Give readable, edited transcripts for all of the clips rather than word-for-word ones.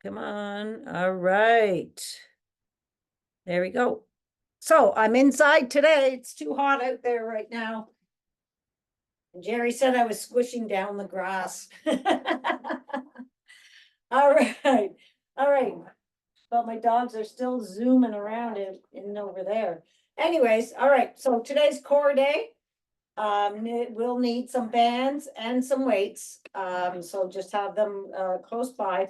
Come on. All right. There we go. So I'm inside today. It's too hot out there right now. And Jerry said I was squishing down the grass. All right. All right. But my dogs are still zooming around it in over there. Anyways, all right. So today's core day. We'll need some bands and some weights. So just have them close by.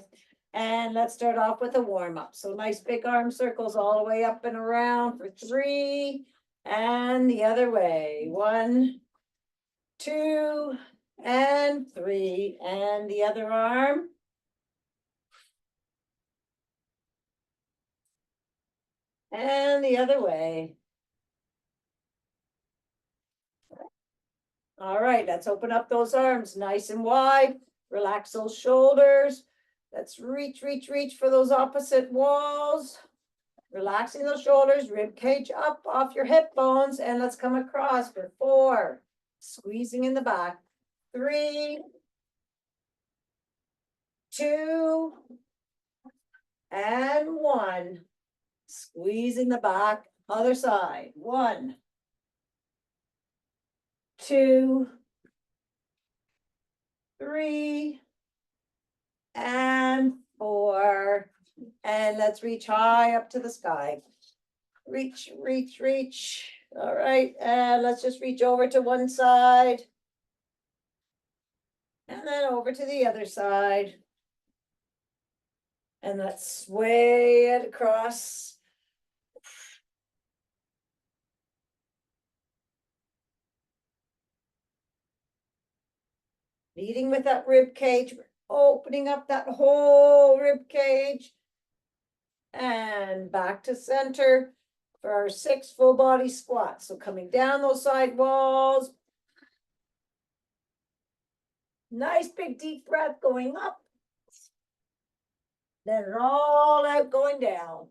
And let's start off with a warm up. So nice big arm circles all the way up and around for 3 and the other way. 1, 2, and 3 and the other arm. And the other way. All right, let's open up those arms nice and wide. Relax those shoulders. Let's reach, reach, reach for those opposite walls. Relaxing those shoulders, rib cage up off your hip bones, and let's come across for 4. Squeezing in the back. 3, 2, and 1. Squeezing the back. Other side. 1, 2, 3, and 4. And let's reach high up to the sky. Reach, reach, reach. All right, and let's just reach over to one side. And then over to the other side. And let's sway it across. Leading with that rib cage, opening up that whole rib cage. And back to center for our 6 full body squats. So coming down those side walls. Nice big deep breath going up. Let it all out going down.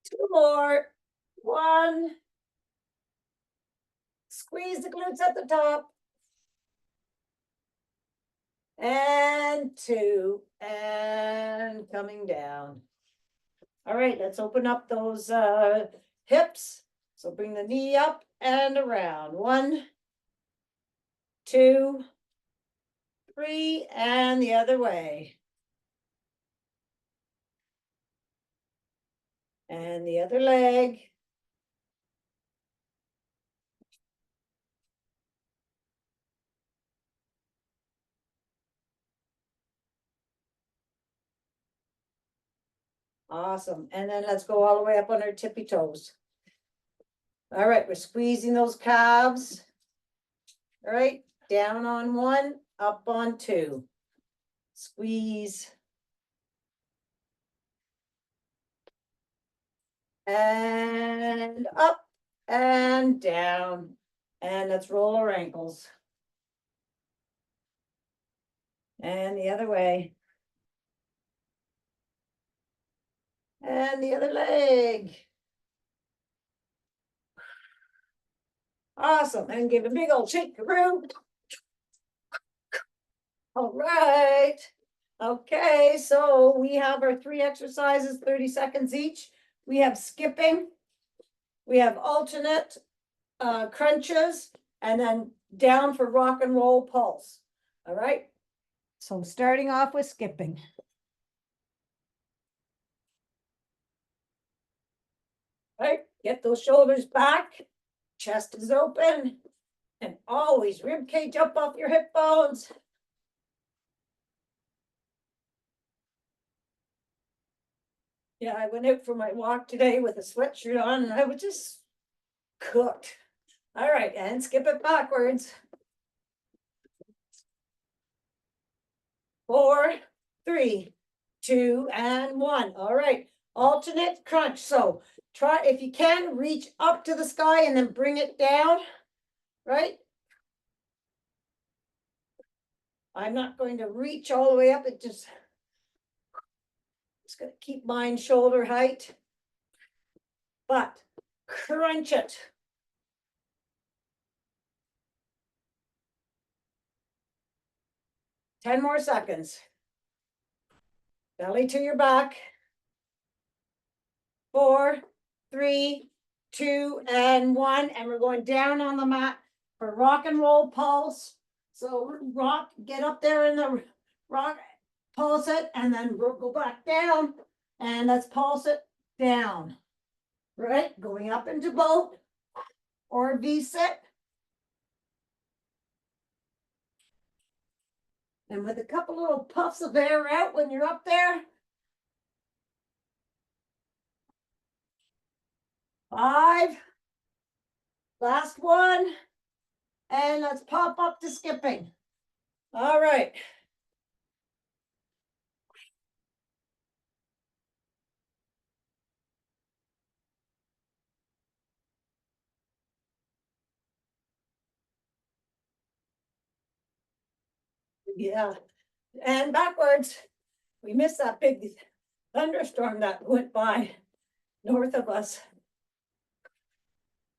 Two more. 1. Squeeze the glutes at the top. And 2. And coming down. All right, let's open up those hips. So bring the knee up and around. 1, 2, 3, and the other way. And the other leg. Awesome. And then let's go all the way up on our tippy toes. All right, we're squeezing those calves. All right, down on 1, up on 2. Squeeze. And up and down. And let's roll our ankles. And the other way. And the other leg. Awesome. And give a big old shake around. All right. Okay, so we have our 3 exercises, 30 seconds each. We have skipping. We have alternate crunches, and then down for rock and roll pulse. All right. So starting off with skipping. All right, get those shoulders back. Chest is open. And always rib cage up off your hip bones. Yeah, I went out for my walk today with a sweatshirt on and I was just cooked. All right, and skip it backwards. 4, 3, 2, and 1. All right, alternate crunch. So try, if you can, reach up to the sky and then bring it down, right? I'm not going to reach all the way up. It just Just gonna keep mine shoulder height. But crunch it. Ten more seconds. Belly to your back. 4, 3, 2, and 1. And we're going down on the mat for rock and roll pulse. So rock, get up there in the rock, pulse it, and then we'll go back down. And let's pulse it down. Right? Going up into boat or V-sit. And with a couple little puffs of air out when you're up there. 5. Last one. And let's pop up to skipping. All right. Yeah. And backwards. We missed that big thunderstorm that went by north of us.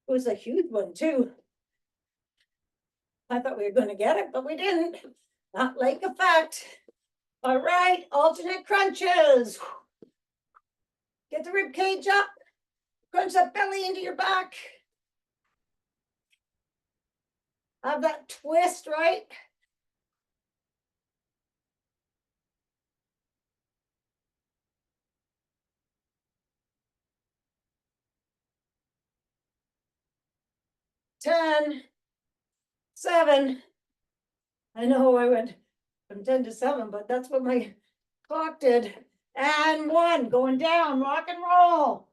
It was a huge one too. I thought we were going to get it, but we didn't. Not lake effect. All right, alternate crunches. Get the rib cage up. Crunch that belly into your back. Have that twist, right? Ten, 7. I know I went from 10 to 7, but that's what my clock did. And 1, going down, rock and roll.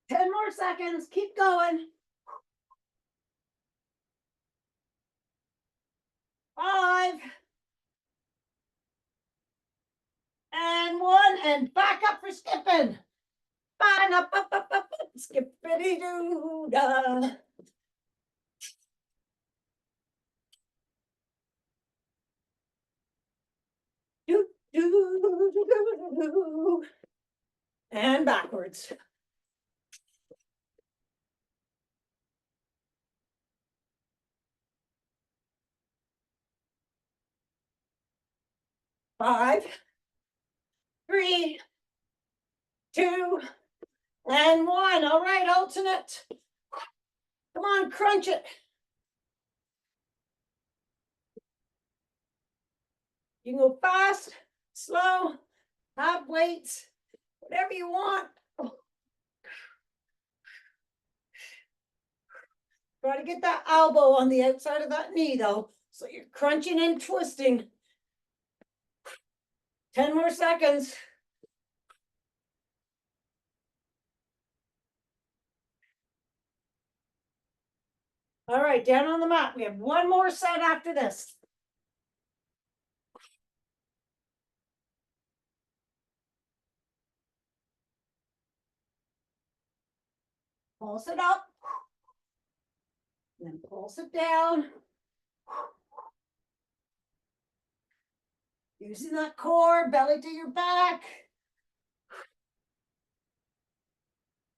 Ten more seconds, keep going. 5. And 1, and back up for skipping. Fine, up, skippity doo da. Do, do, do, do, do, do. And backwards. Five, 3, 2, and 1. All right, alternate. Come on, crunch it. You can go fast, slow, have weights, whatever you want. Try to get that elbow on the outside of that knee though. So you're crunching and twisting. 10 more seconds. All right, down on the mat. We have one more set after this. Pulse it up. And then pulse it down. Using that core, belly to your back.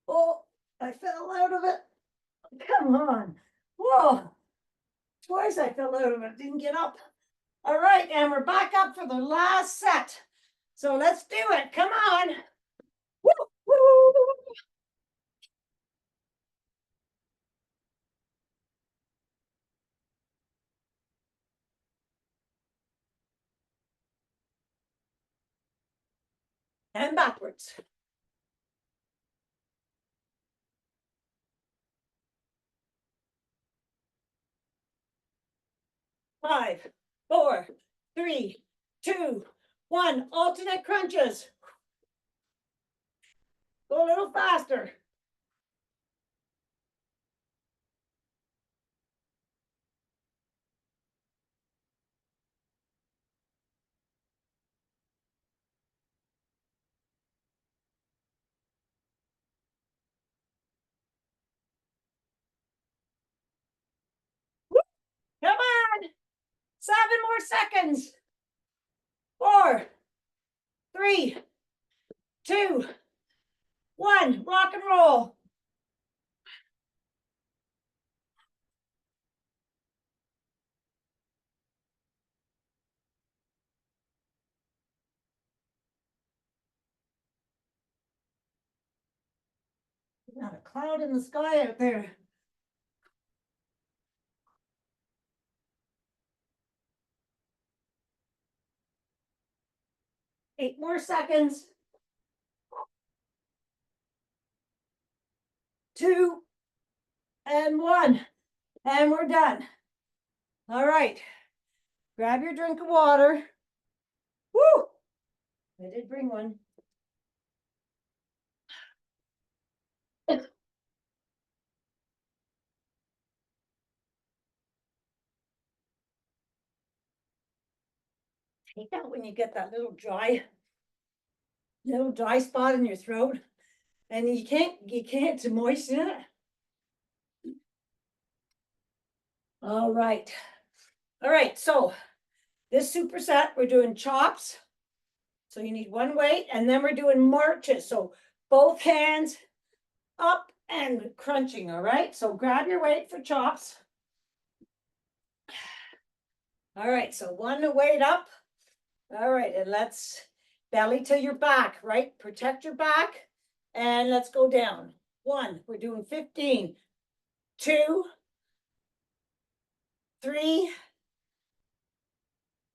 Oh, I fell out of it. Come on. Whoa. Twice I fell out of it, didn't get up. All right, and we're back up for the last set. So let's do it. Come on. Woo, woo. And backwards. 5, 4, 3, 2, 1. Alternate crunches. Go a little faster. 7 more seconds. 4, 3, 2, 1. Rock and roll. Not a cloud in the sky out there. Eight more seconds. 2 and 1. And we're done. All right. Grab your drink of water. Woo! I did bring one. Take that when you get that little dry spot in your throat, and you can't to moisten it. All right. So this superset, we're doing chops. So you need one weight, and then we're doing marches. So both hands up and crunching. All right. So grab your weight for chops. All right. So one weight up. All right. And let's belly to your back, right? Protect your back. And let's go down. 1, we're doing 15. 2, 3,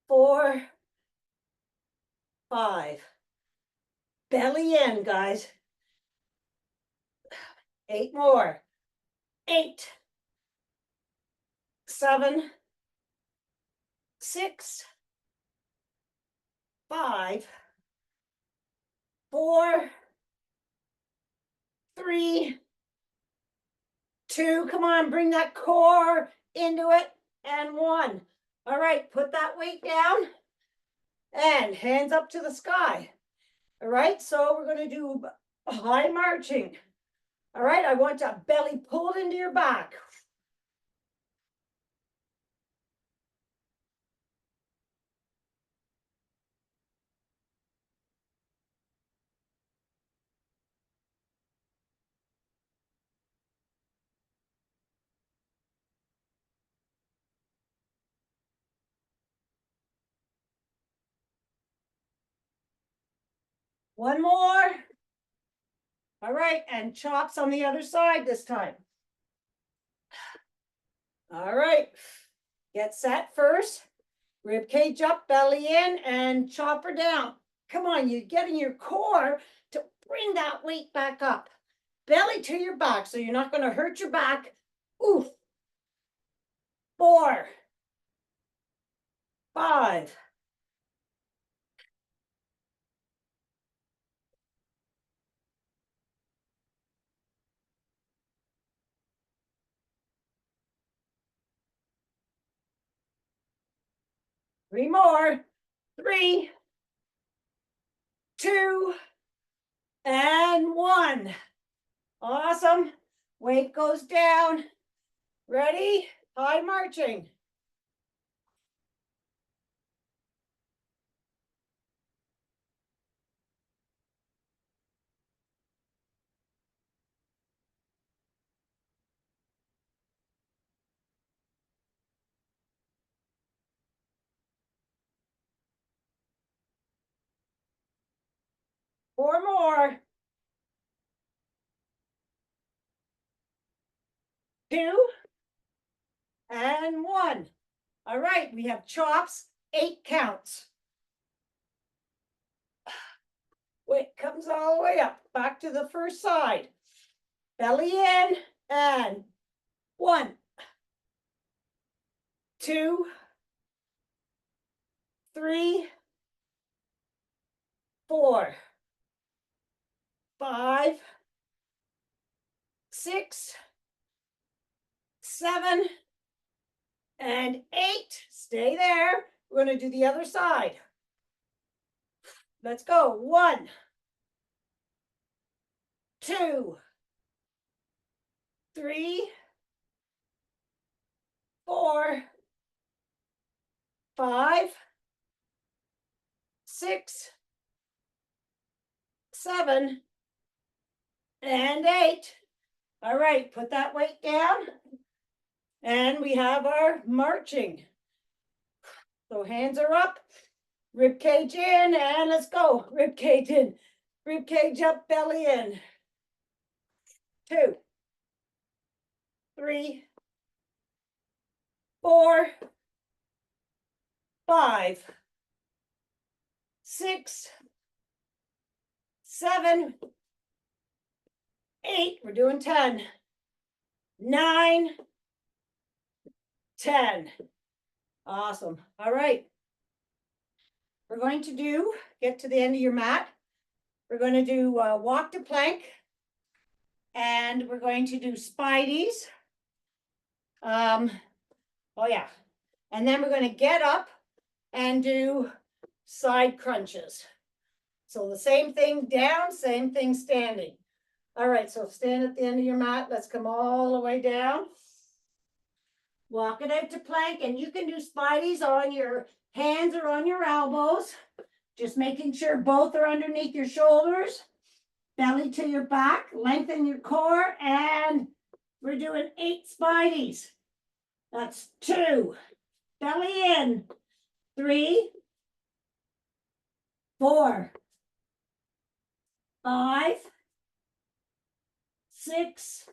4, 5. Belly in, guys. 8 more. 8, 7, 6, 5, 4, 3, 2. Come on, bring that core into it. And 1. All right, put that weight down and hands up to the sky. All right, so we're going to do high marching. All right, I want that belly pulled into your back. One more. All right, and chops on the other side this time. All right, get set first. Rib cage up, belly in, and chop her down. Come on, you're getting your core to bring that weight back up. Belly to your back, so you're not going to hurt your back. Oof. 4, 5, 3 more. 3, 2, and 1. Awesome. Weight goes down. Ready? High marching. Four more. 2, and 1. All right, we have chops, 8 counts. Weight comes all the way up, back to the first side. Belly in, and 1, 2, 3, 4, 5, 6, 7, and 8. Stay there. We're going to do the other side. Let's go. 1, 2, 3, 4, 5, 6, 7, and 8. All right, put that weight down. And we have our marching. So hands are up, rib cage in, and let's go. Rib cage in, rib cage up, belly in. 2, 3, 4, 5, 6, 7, 8. We're doing 10. 9, 10. Awesome. All right. We're going to get to the end of your mat. We're going to do walk to plank. And we're going to do Spideys. Oh yeah. And then we're going to get up and do side crunches. So the same thing down, same thing standing. All right, so stand at the end of your mat. Let's come all the way down. Walk it out to plank, and you can do Spideys on your hands or on your elbows. Just making sure both are underneath your shoulders. Belly to your back, lengthen your core, and we're doing 8 Spideys. That's 2. Belly in. 3, 4, 5, 6,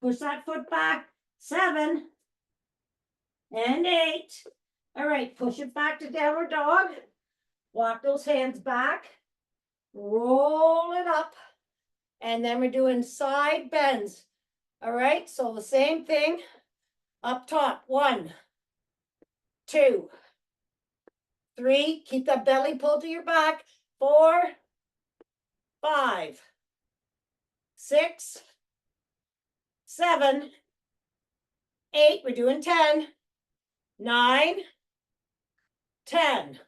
push that foot back, 7, and 8. All right, push it back to downward dog. Walk those hands back. Roll it up. And then we're doing side bends. All right, so the same thing up top. 1, 2, 3. Keep that belly pulled to your back. 4, 5, 6, 7, 8. We're doing 10. 9, 10.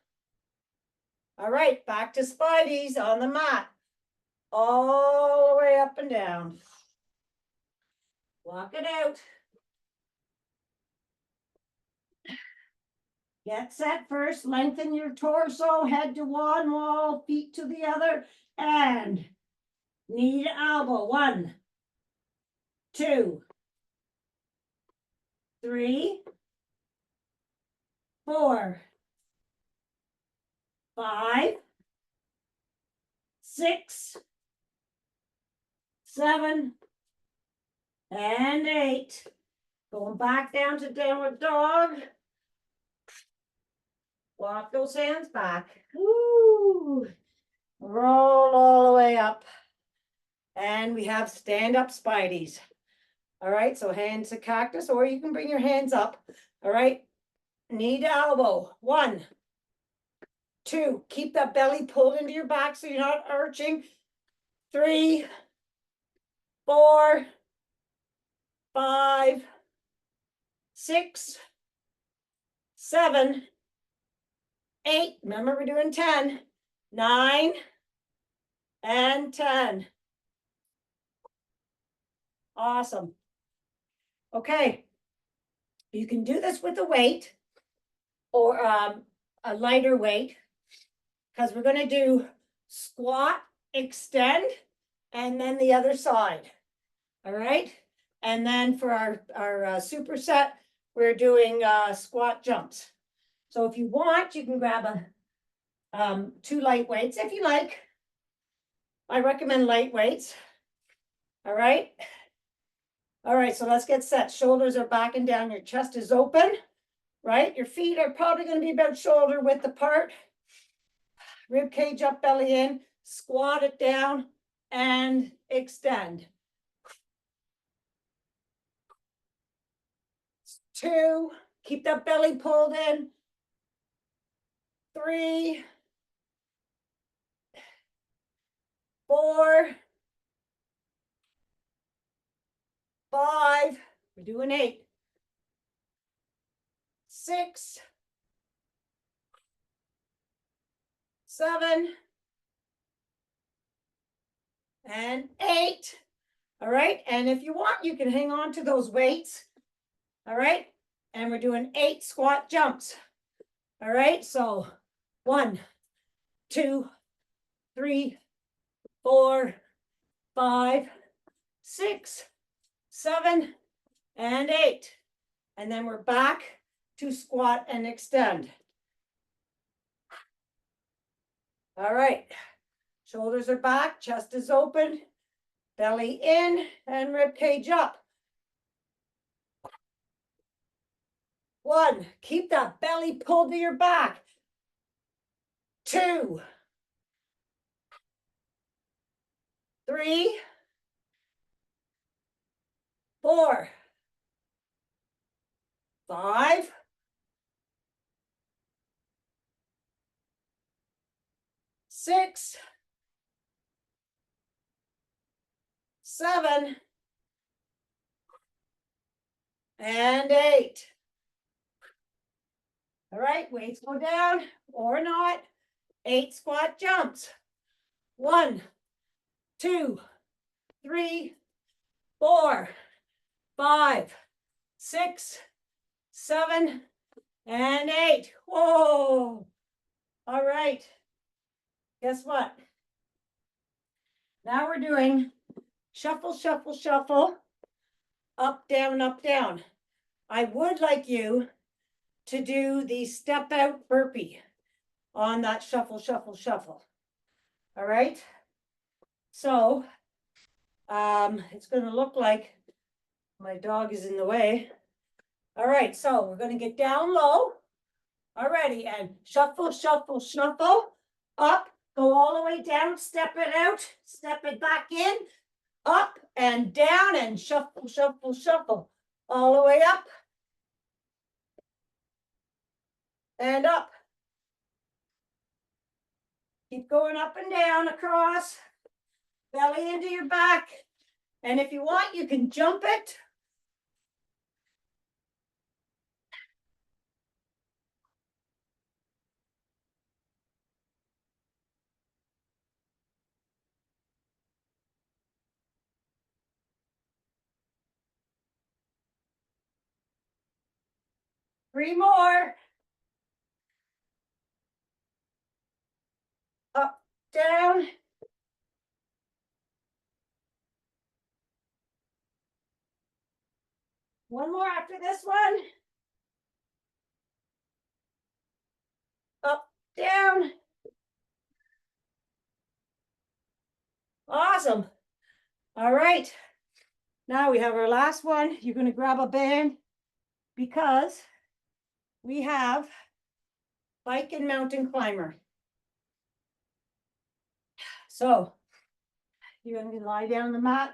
All right, back to Spideys on the mat. All the way up and down. Walk it out. Get set first. Lengthen your torso, head to one wall, feet to the other, and knee to elbow. 1, 2, 3, 4, 5, 6, 7, and 8. Going back down to downward dog. Walk those hands back. Woo. Roll all the way up. And we have stand-up Spideys. All right, so hands to cactus, or you can bring your hands up. All right, knee to elbow. 1, 2, keep that belly pulled into your back so you're not arching. 3, 4, 5, 6, 7, 8. Remember, we're doing 10. 9, and 10. Awesome. Okay. You can do this with a weight or a lighter weight, because we're going to do squat, extend, and then the other side. All right. And then for our superset, we're doing squat jumps. So if you want, you can grab a 2 light weights if you like. I recommend light weights. All right. All right, so let's get set. Shoulders are back and down. Your chest is open, right? Your feet are probably going to be about shoulder width apart. Rib cage up, belly in. Squat it down and extend. 2, keep that belly pulled in. 3, 4, 5, we're doing 8, 6, 7, and 8. All right, and if you want, you can hang on to those weights. All right, and we're doing 8 squat jumps. All right, so 1, 2, 3, 4, 5, 6, 7, and 8. And then we're back to squat and extend. All right, shoulders are back, chest is open, belly in, and rib cage up. 1, keep that belly pulled to your back. 2, 3, 4, 5, 6, 7, and 8. All right, weights go down or not. 8 squat jumps. 1, 2, 3, 4, 5, 6, 7, and 8. Whoa. All right. Guess what? Now we're doing shuffle, shuffle, shuffle. Up, down, up, down. I would like you to do the step out burpee on that shuffle, shuffle, shuffle. All right. So it's going to look like my dog is in the way. All right, so we're going to get down low. Alrighty, and shuffle, shuffle, shuffle. Up, go all the way down, step it out, step it back in, up and down, and shuffle, shuffle, shuffle. All the way up and up. Keep going up and down across, belly into your back. And if you want, you can jump it. Three more. Up, down. One more after this one. Up, down. Awesome. All right. Now we have our last one. You're going to grab a band because we have bike and mountain climber. So you're going to lie down on the mat,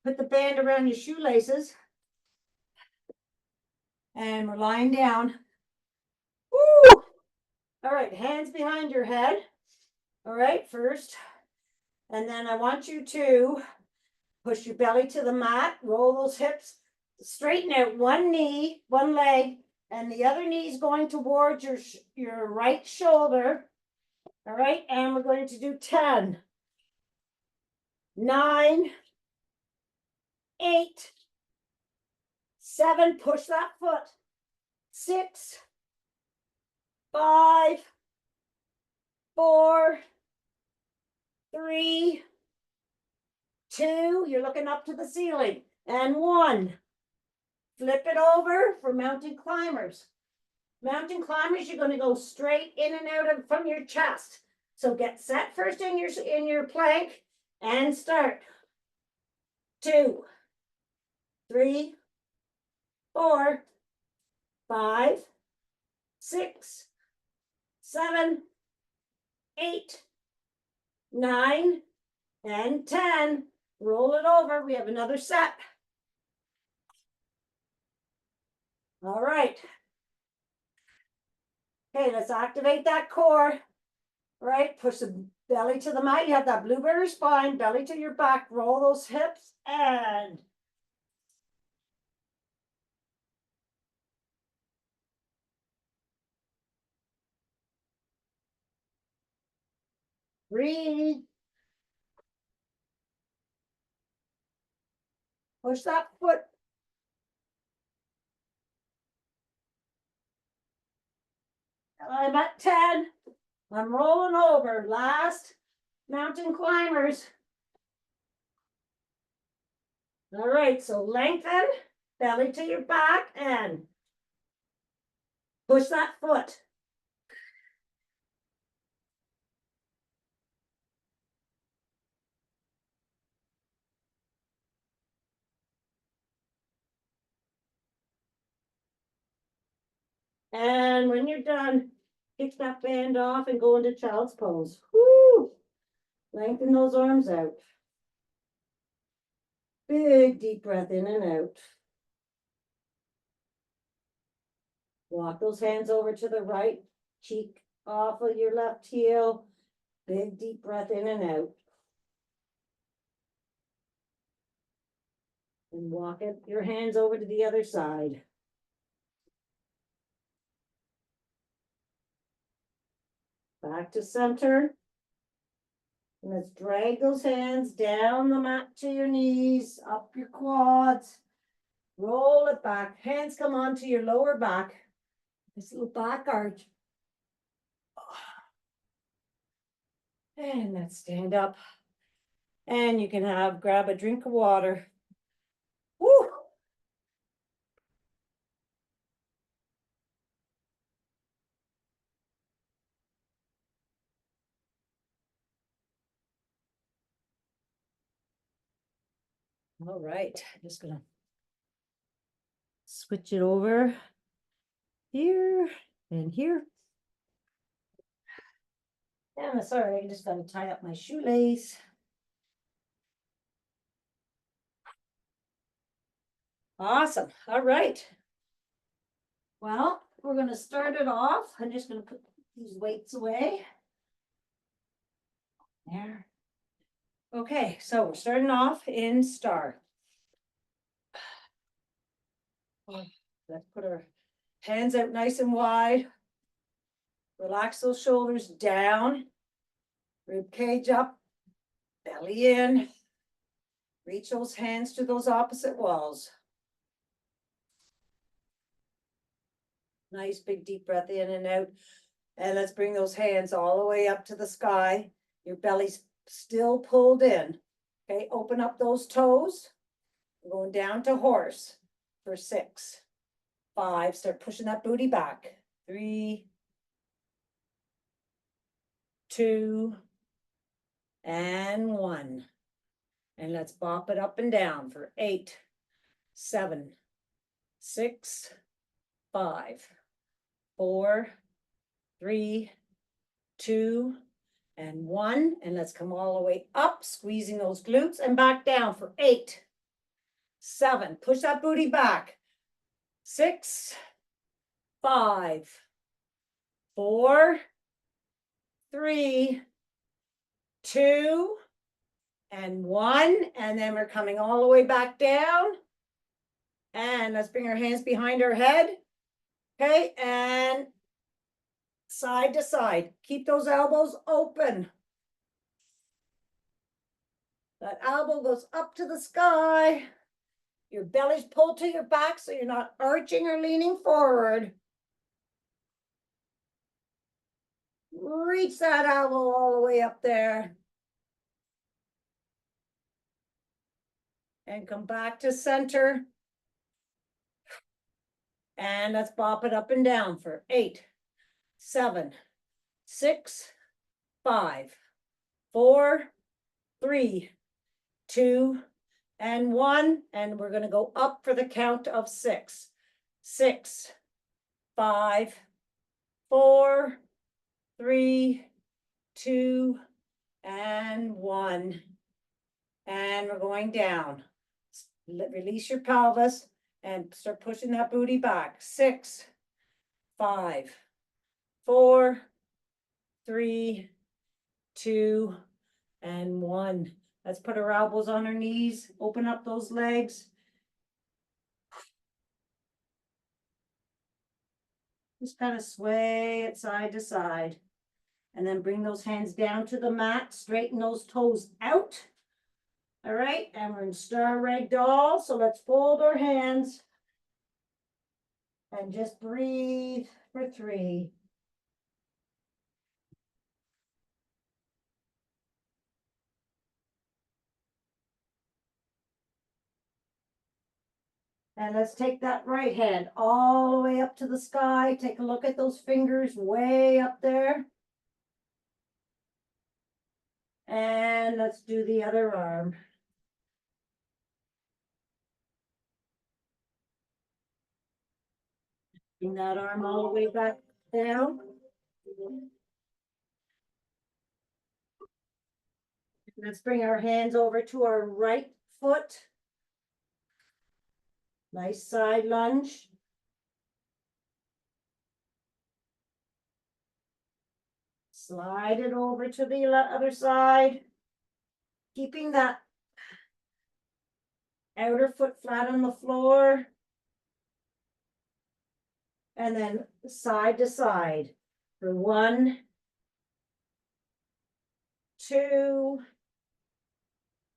put the band around your shoelaces, and we're lying down. Woo! All right, hands behind your head. All right, first. And then I want you to push your belly to the mat, roll those hips, straighten out one knee, one leg, and the other knee is going towards your right shoulder. All right, and we're going to do 10, 9, 8, 7, push that foot, 6, 5, 4, 3, 2, you're looking up to the ceiling, and 1. Flip it over for mountain climbers. Mountain climbers, you're going to go straight in and out of from your chest. So get set first in your plank and start. 2, 3, 4, 5, 6, 7, 8, 9, and 10. Roll it over. We have another set. All right. Okay, let's activate that core. All right, push the belly to the mat. You have that blueberry spine, belly to your back. Roll those hips and breathe. Push that foot. I'm at 10. I'm rolling over. Last mountain climbers. All right, so lengthen, belly to your back, and push that foot. And when you're done, kick that band off and go into child's pose. Woo! Lengthen those arms out. Big deep breath in and out. Walk those hands over to the right cheek off of your left heel. Big deep breath in and out. And walk it, your hands over to the other side. Back to center. And let's drag those hands down the mat to your knees, up your quads. Roll it back. Hands come onto your lower back. This little back arch. And let's stand up. And you can grab a drink of water. Woo! All right, just gonna switch it over here and here. And sorry, I just gotta tie up my shoelace. Awesome. All right. Well, we're gonna start it off. I'm just gonna put these weights away. There. Okay, so we're starting off in star. Let's put our hands out nice and wide. Relax those shoulders down. Rib cage up. Belly in. Reach those hands to those opposite walls. Nice big deep breath in and out. And let's bring those hands all the way up to the sky. Your belly's still pulled in. Okay, open up those toes. We're going down to horse for 6, 5. Start pushing that booty back. 3, 2, and 1. And let's bop it up and down for 8, 7, 6, 5, 4, 3, 2, and 1. And let's come all the way up, squeezing those glutes, and back down for 8, 7. Push that booty back. 6, 5, 4, 3, 2, and 1. And then we're coming all the way back down. And let's bring our hands behind our head. Okay, and side to side. Keep those elbows open. That elbow goes up to the sky. Your belly's pulled to your back so you're not arching or leaning forward. Reach that elbow all the way up there. And come back to center. And let's bop it up and down for 8, 7, 6, 5, 4, 3, 2, and 1. And we're going to go up for the count of 6. 6, 5, 4, 3, 2, and 1. And we're going down. Release your pelvis and start pushing that booty back. 6, 5, 4, 3, 2, and 1. Let's put our elbows on our knees. Open up those legs. Just kind of sway it side to side. And then bring those hands down to the mat. Straighten those toes out. All right, and we're in star ragdoll. So let's fold our hands and just breathe for 3, And let's take that right hand all the way up to the sky. Take a look at those fingers way up there. And let's do the other arm. Bring that arm all the way back down. Let's bring our hands over to our right foot. Nice side lunge. Slide it over to the other side. Keeping that outer foot flat on the floor. And then side to side for 1, 2,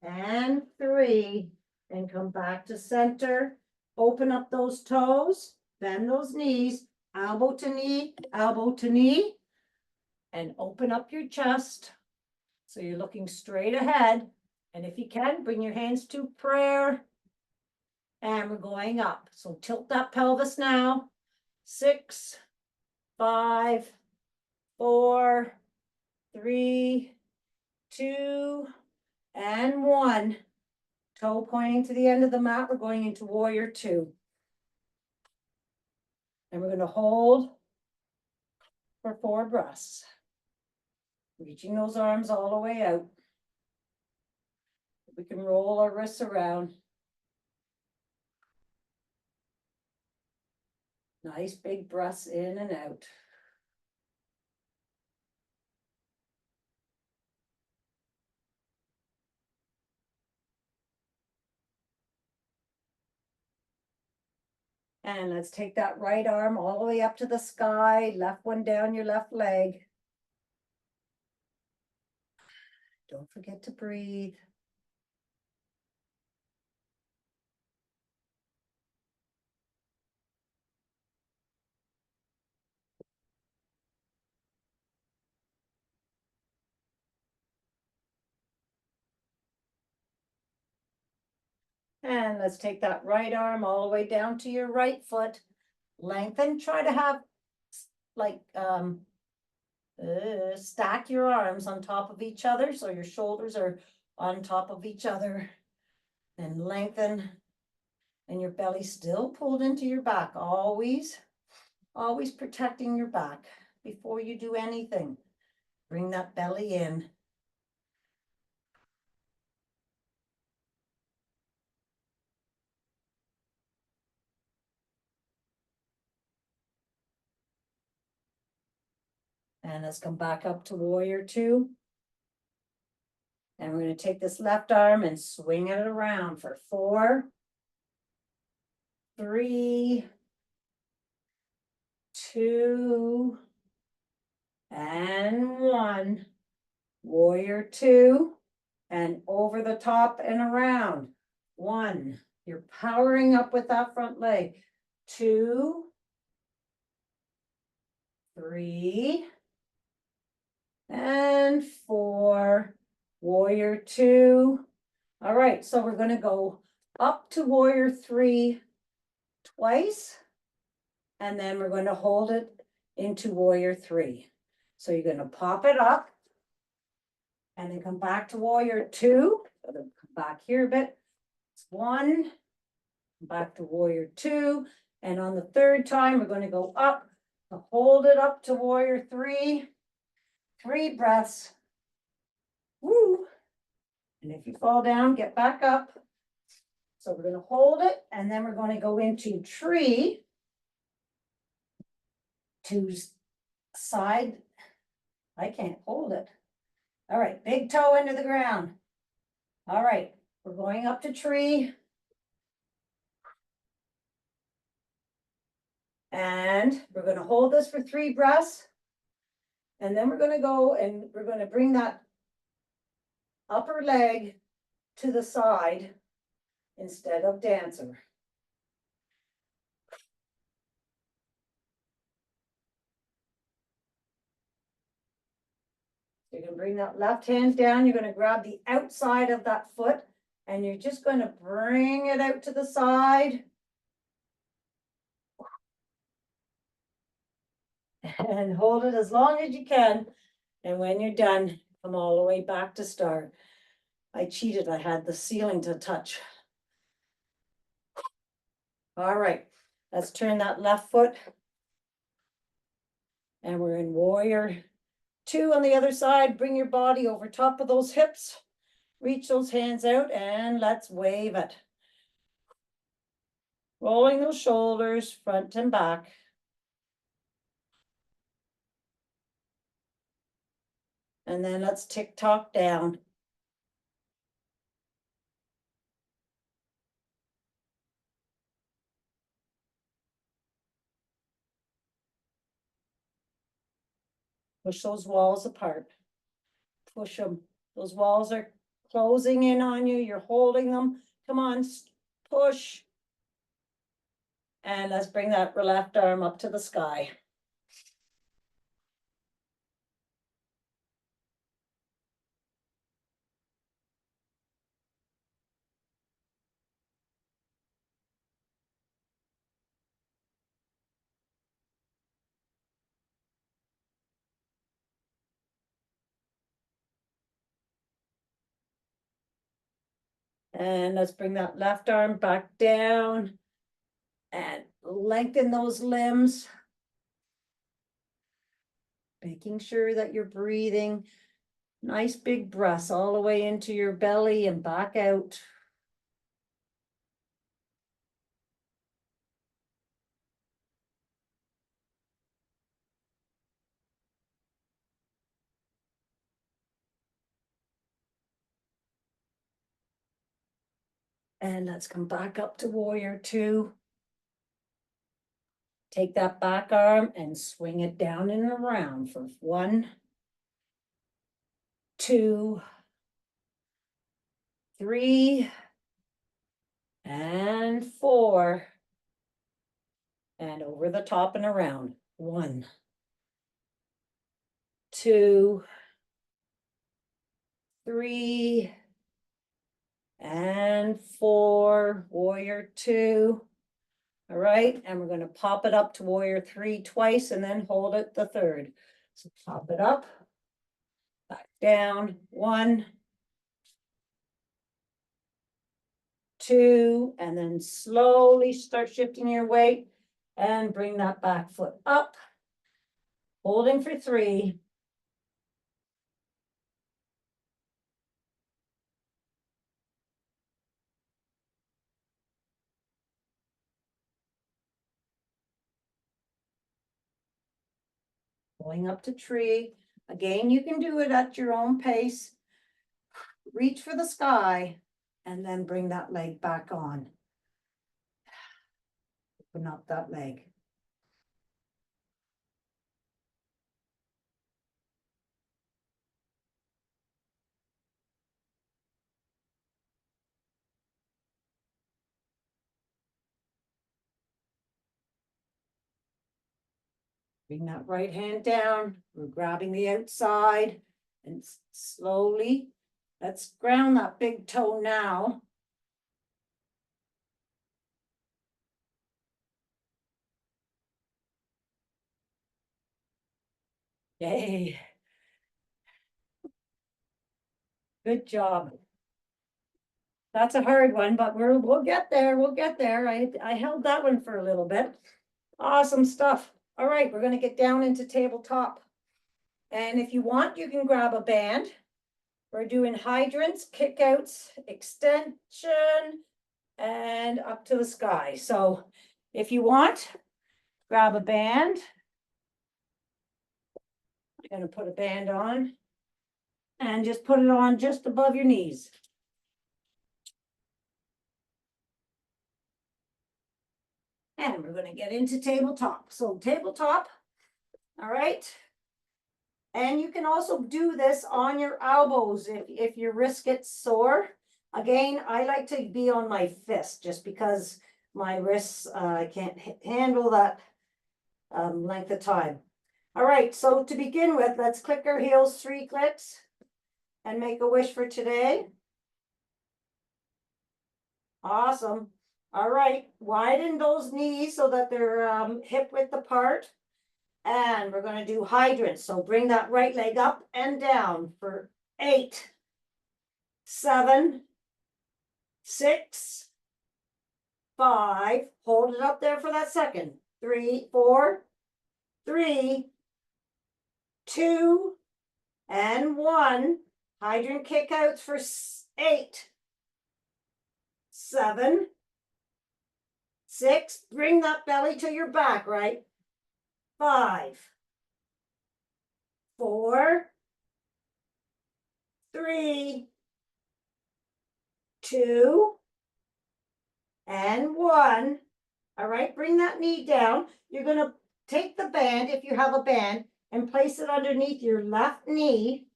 and 3, and come back to center. Open up those toes, bend those knees, elbow to knee, and open up your chest. So you're looking straight ahead. And if you can, bring your hands to prayer. And we're going up. So tilt that pelvis now. 6, 5, 4, 3, 2, and 1. Toe pointing to the end of the mat. We're going into warrior 2. And we're going to hold for 4 breaths. Reaching those arms all the way out. We can roll our wrists around. Nice big breaths in and out. And let's take that right arm all the way up to the sky, left one down your left leg. Don't forget to breathe. And let's take that right arm all the way down to your right foot. Lengthen, try to have like stack your arms on top of each other so your shoulders are on top of each other. And lengthen, and your belly still pulled into your back. Always protecting your back before you do anything. Bring that belly in. And let's come back up to warrior 2. And we're going to take this left arm and swing it around for 4, 3, 2, and 1. Warrior 2, and over the top and around. 1. You're powering up with that front leg. 2, 3, and 4. Warrior 2. All right, so we're going to go up to warrior 3 twice, and then we're going to hold it into warrior 3. So you're going to pop it up, and then come back to warrior 2. So then come back here a bit. It's 1, back to warrior 2, and on the third time we're going to go up to hold it up to warrior 3. 3 breaths. Woo! And if you fall down, get back up. So we're going to hold it, and then we're going to go into tree to side. I can't hold it. All right, big toe into the ground. All right, we're going up to tree. And we're going to hold this for 3 breaths. And then we're going to go and we're going to bring that upper leg to the side instead of dancer. You're going to bring that left hand down. You're going to grab the outside of that foot, and you're just going to bring it out to the side. And hold it as long as you can. And when you're done, come all the way back to start. I cheated, I had the ceiling to touch. All right, let's turn that left foot. And we're in warrior two on the other side. Bring your body over top of those hips. Reach those hands out and let's wave it. Rolling those shoulders front and back. And then let's tick-tock down. Push those walls apart. Push them. Those walls are closing in on you. You're holding them. Come on, push. And let's bring that left arm up to the sky. And let's bring that left arm back down and lengthen those limbs. Making sure that you're breathing. Nice big breaths all the way into your belly and back out. And let's come back up to warrior two. Take that back arm and swing it down and around for 1, 2, 3, and 4. And over the top and around. 1, 2, 3, and 4. Warrior two. All right, and we're going to pop it up to warrior three twice and then hold it the third. So pop it up, back down, 1, 2, and then slowly start shifting your weight and bring that back foot up, holding for 3. Going up to tree. Again, you can do it at your own pace. Reach for the sky and then bring that leg back on. Open up that leg. Bring that right hand down. We're grabbing the outside and slowly, let's ground that big toe now. Yay. Good job. That's a hard one, but we'll get there. We'll get there. I held that one for a little bit. Awesome stuff. All right, we're going to get down into tabletop. And if you want, you can grab a band. We're doing hydrants, kickouts, extension, and up to the sky. So if you want, grab a band. I'm going to put a band on and just put it on just above your knees. And we're going to get into tabletop. So tabletop, all right. And you can also do this on your elbows if your wrist gets sore. Again, I like to be on my fist just because my wrists, I can't handle that length of time. All right, so to begin with, let's click our heels 3 clicks and make a wish for today. Awesome. All right, widen those knees so that they're hip width apart. And we're gonna do hydrants. So bring that right leg up and down for 8, 7, 6, 5. Hold it up there for that second. 3, 4, 3, 2, and 1. Hydrant kickouts for 8, 7, 6. Bring that belly to your back, right? 5, 4, 3, 2, and 1. All right, bring that knee down. You're going to take the band, if you have a band, and place it underneath your left knee,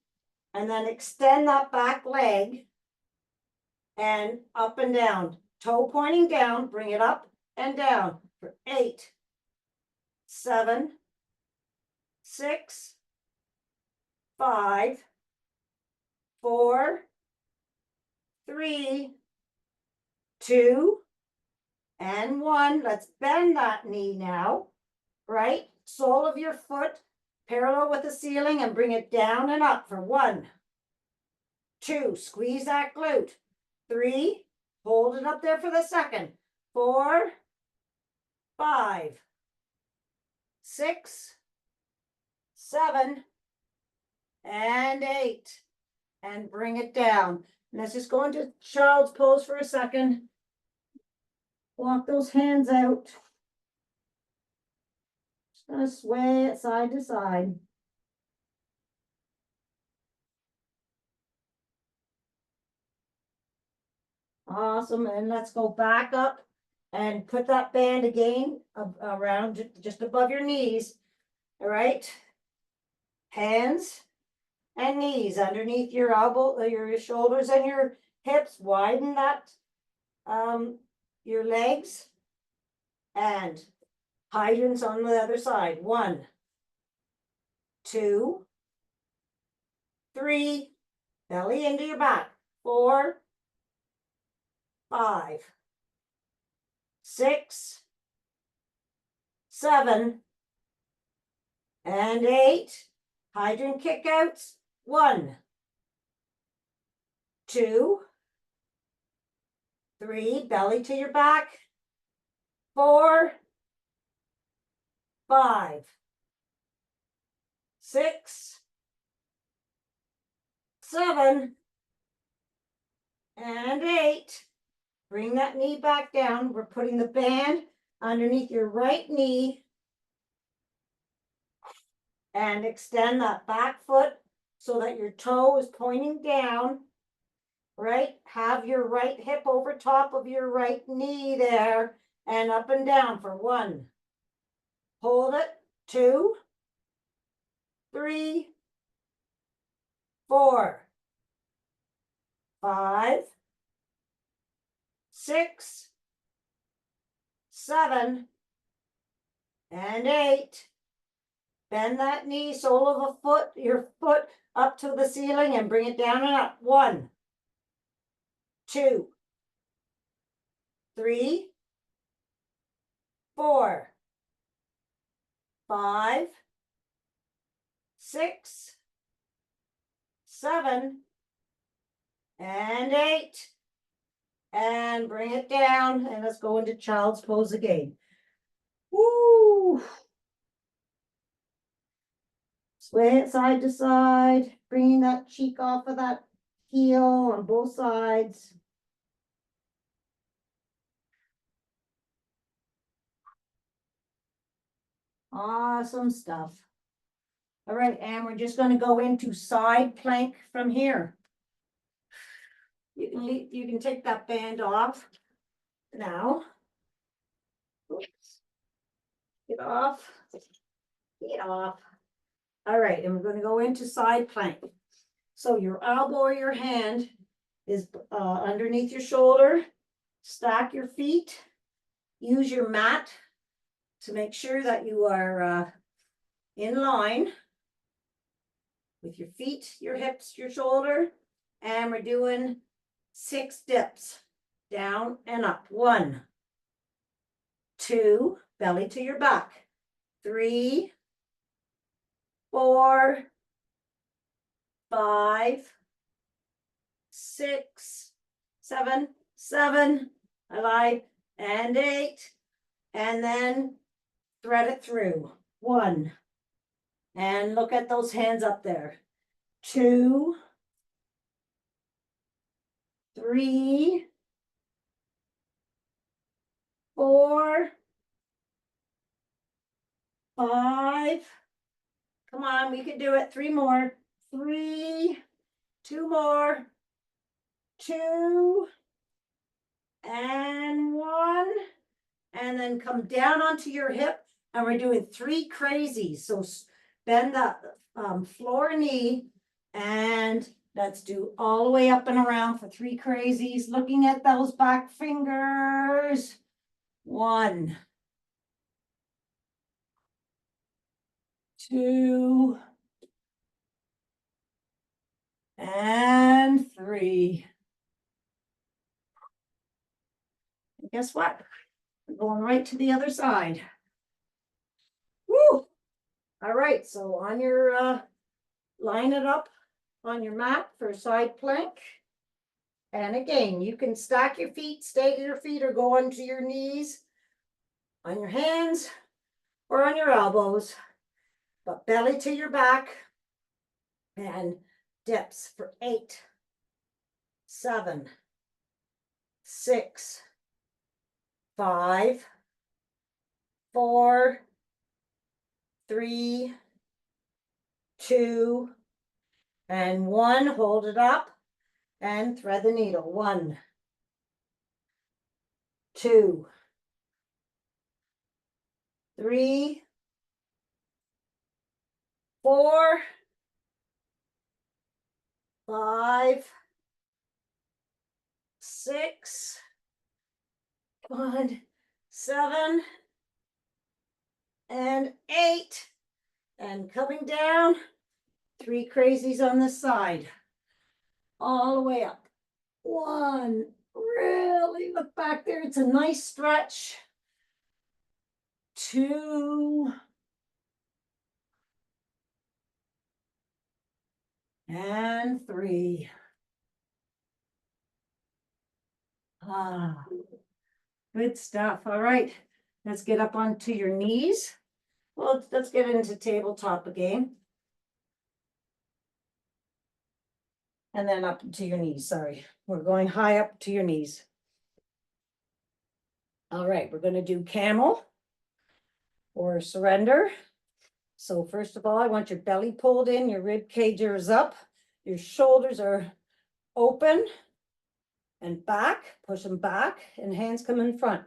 and then extend that back leg and up and down. Toe pointing down, bring it up and down for 8, 7, 6, 5, 4, 3, 2, and 1. Let's bend that knee now, right? Sole of your foot parallel with the ceiling and bring it down and up for 1, 2, squeeze that glute. 3, hold it up there for the second. 4, 5, 6, 7, and 8. And bring it down. Let's just go into child's pose for a second. Walk those hands out. Just gonna sway it side to side. Awesome, and let's go back up and put that band again around just above your knees. All right. Hands and knees underneath your elbow, your shoulders and your hips. Widen that, your legs, and hydrants on the other side. 1, 2, 3, belly into your back. 4, 5, 6, 7, and 8. Hydrant kickouts. 1, 2, 3, belly to your back. 4, 5, 6, 7, and 8. Bring that knee back down. We're putting the band underneath your right knee and extend that back foot so that your toe is pointing down, right? Have your right hip over top of your right knee there and up and down for 1. Hold it. 2, 3, 4, 5, 6, 7, and 8. Bend that knee, sole of a foot, your foot up to the ceiling and bring it down and up. 1, 2, 3, 4, 5, 6, 7, and 8. And bring it down, and let's go into child's pose again. Woo! Sway it side to side, bringing that cheek off of that heel on both sides. Awesome stuff. All right, and we're just going to go into side plank from here. You can take that band off now. Oops. Get off. Get off. All right, and we're going to go into side plank. So your elbow or your hand is underneath your shoulder. Stack your feet. Use your mat to make sure that you are in line with your feet, your hips, your shoulder. And we're doing 6 dips down and up. 1, 2, belly to your back. 3, 4, 5, 6, 7, 7, I lied, and 8, and then thread it through. 1, and look at those hands up there. 2, 3, 4, 5. Come on, we can do it. 3 more. 3, 2 more. 2, and 1. And then come down onto your hip. And we're doing 3 crazies. So bend the floor knee. And let's do all the way up and around for 3 crazies. Looking at those back fingers. 1, 2, and 3. And guess what? We're going right to the other side. Woo! All right, so on your line it up on your mat for a side plank. And again, you can stack your feet, stagger your feet, or go onto your knees, on your hands, or on your elbows. But belly to your back. And dips for 8, 7, 6, 5, 4, 3, 2, and 1. Hold it up and thread the needle. 1, 2, 3, 4, 5, 6, 7, and 8. And coming down, 3 crazies on this side. All the way up. 1, really look back there. It's a nice stretch. 2, and 3. Ah, good stuff. All right, let's get up onto your knees. Well, let's get into tabletop again. And then up to your knees, sorry. We're going high up to your knees. All right, we're gonna do camel or surrender. So first of all, I want your belly pulled in, your rib cage is up, your shoulders are open and back, push them back, and hands come in front.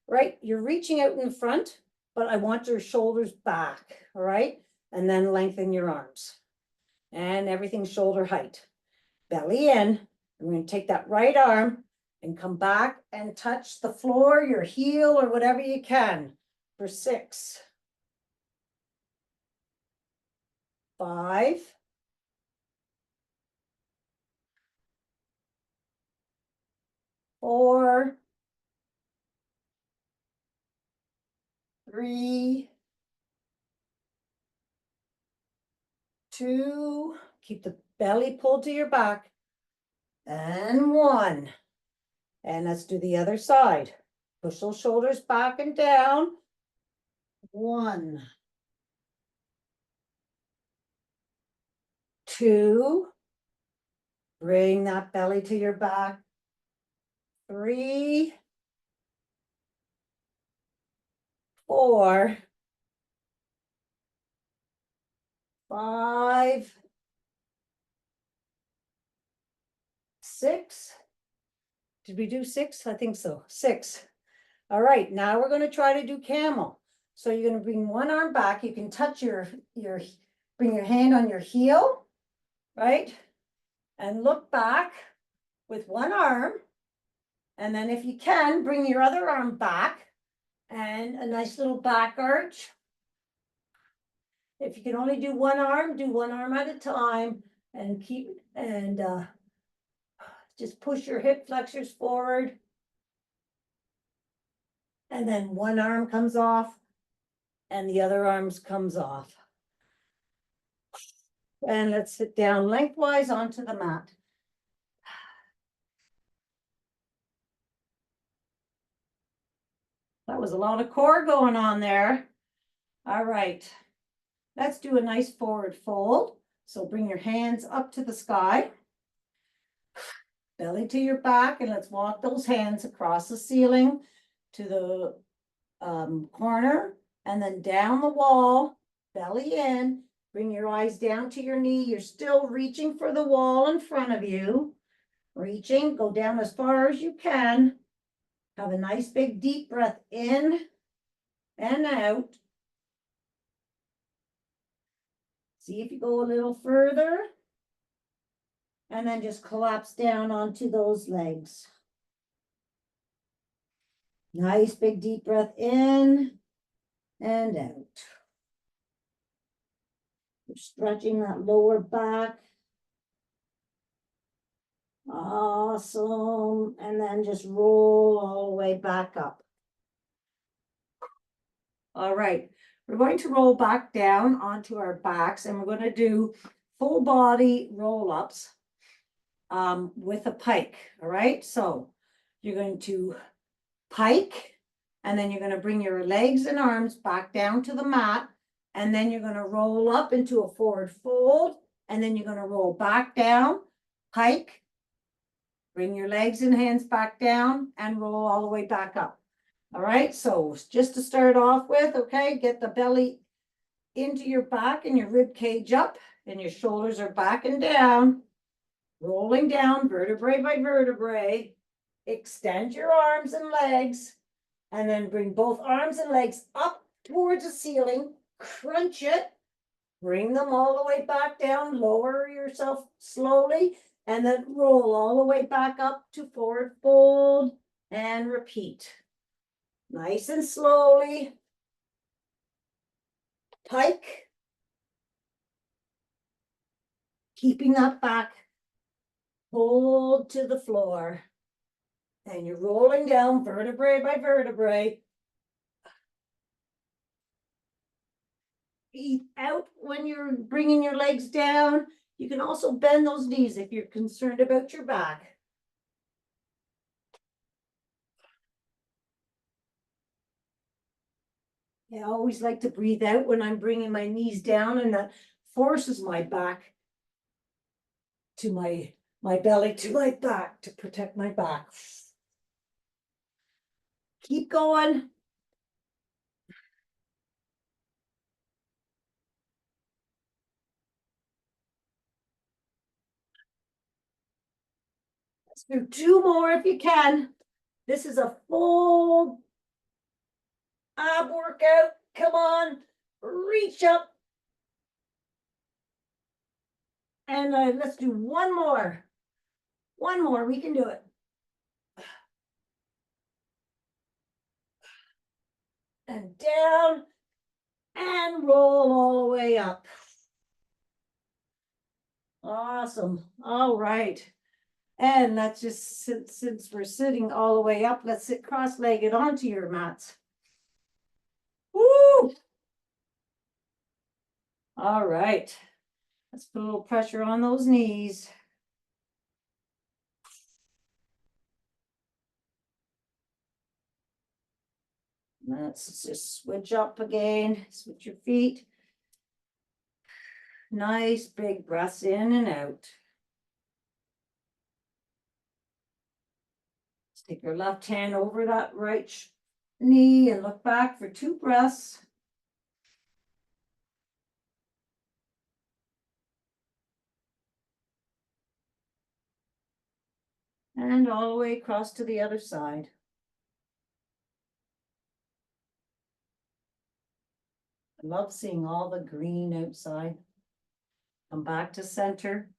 Right, you're reaching out in the front, but I want your shoulders back, all right? And then lengthen your arms. And everything shoulder height. Belly in. I'm going to take that right arm and come back and touch the floor, your heel, or whatever you can for 6, 5, 4, 3, 2, keep the belly pulled to your back, and 1. And let's do the other side. Push those shoulders back and down. 1, 2, bring that belly to your back. 3, 4, 5, 6. Did we do 6? I think so. 6. All right, now we're going to try to do camel. So you're going to bring one arm back. You can touch bring your hand on your heel, right? And look back with one arm. And then if you can, bring your other arm back and a nice little back arch. If you can only do one arm at a time and just push your hip flexors forward. And then one arm comes off and the other arms comes off. And let's sit down lengthwise onto the mat. That was a lot of core going on there. All right. Let's do a nice forward fold. So bring your hands up to the sky. Belly to your back, and let's walk those hands across the ceiling to the corner, and then down the wall, belly in. Bring your eyes down to your knee. You're still reaching for the wall in front of you. Reaching, go down as far as you can. Have a nice big deep breath in and out. See if you go a little further. And then just collapse down onto those legs. Nice big deep breath in and out. You're stretching that lower back. Awesome. And then just roll all the way back up. All right. We're going to roll back down onto our backs, and we're going to do full body roll-ups with a pike. All right. So you're going to pike, and then you're going to bring your legs and arms back down to the mat. And then you're going to roll up into a forward fold, and then you're going to roll back down, pike, bring your legs and hands back down, and roll all the way back up. All right, so just to start off with, okay, get the belly into your back and your rib cage up, and your shoulders are back and down, rolling down vertebrae by vertebrae. Extend your arms and legs, and then bring both arms and legs up towards the ceiling. Crunch it, bring them all the way back down, lower yourself slowly, and then roll all the way back up to forward fold and repeat. Nice and slowly. Pike. Keeping that back. Hold to the floor. And you're rolling down vertebrae by vertebrae. Breathe out when you're bringing your legs down. You can also bend those knees if you're concerned about your back. I always like to breathe out when I'm bringing my knees down, and that forces my back to my belly to my back to protect my back. Keep going. Let's do 2 more if you can. This is a full ab workout. Come on, reach up. And let's do 1 more. 1 more, we can do it. And down, and roll all the way up. Awesome. All right. And let's just sit, since we're sitting all the way up, let's sit cross-legged onto your mats. Woo! All right. Let's put a little pressure on those knees. Let's just switch up again. Switch your feet. Nice big breaths in and out. Stick your left hand over that right knee and look back for 2 breaths. And all the way across to the other side. I love seeing all the green outside. Come back to center.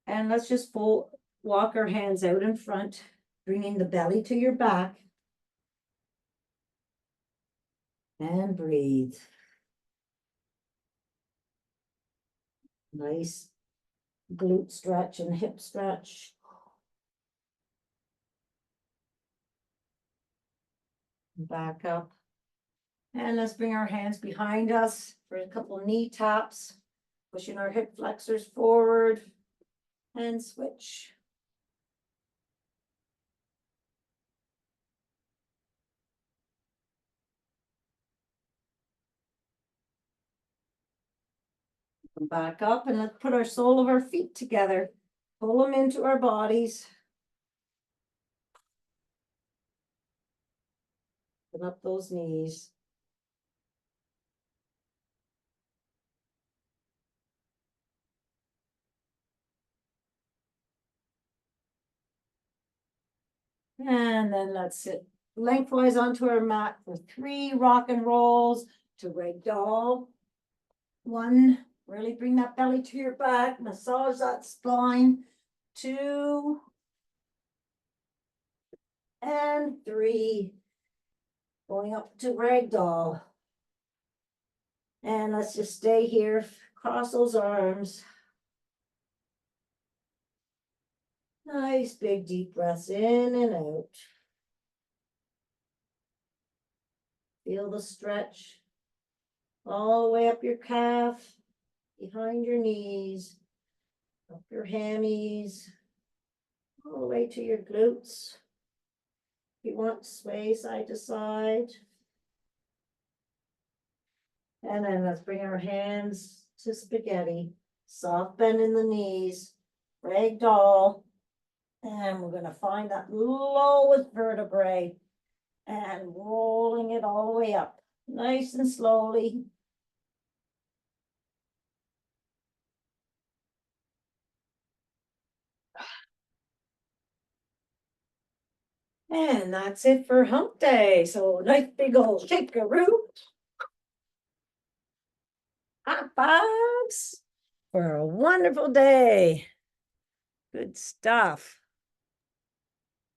And let's just walk our hands out in front, bringing the belly to your back. And breathe. Nice glute stretch and hip stretch. Back up. And let's bring our hands behind us for a couple knee taps Pushing our hip flexors forward and switch. Come back up and let's put our sole of our feet together. Pull them into our bodies. Open up those knees. And then let's sit lengthwise onto our mat for 3 rock and rolls to ragdoll. 1, really bring that belly to your back, massage that spine. 2, and 3, going up to ragdoll. And let's just stay here, cross those arms. Nice big deep breaths in and out. Feel the stretch all the way up your calf, behind your knees, up your hammies, all the way to your glutes. If you want, sway side to side. And then let's bring our hands to spaghetti. Soft bend in the knees, ragdoll. And we're gonna find that lowest vertebrae and rolling it all the way up, nice and slowly. And that's it for hump day. So nice big old shakeroo. Hot fives for a wonderful day. Good stuff.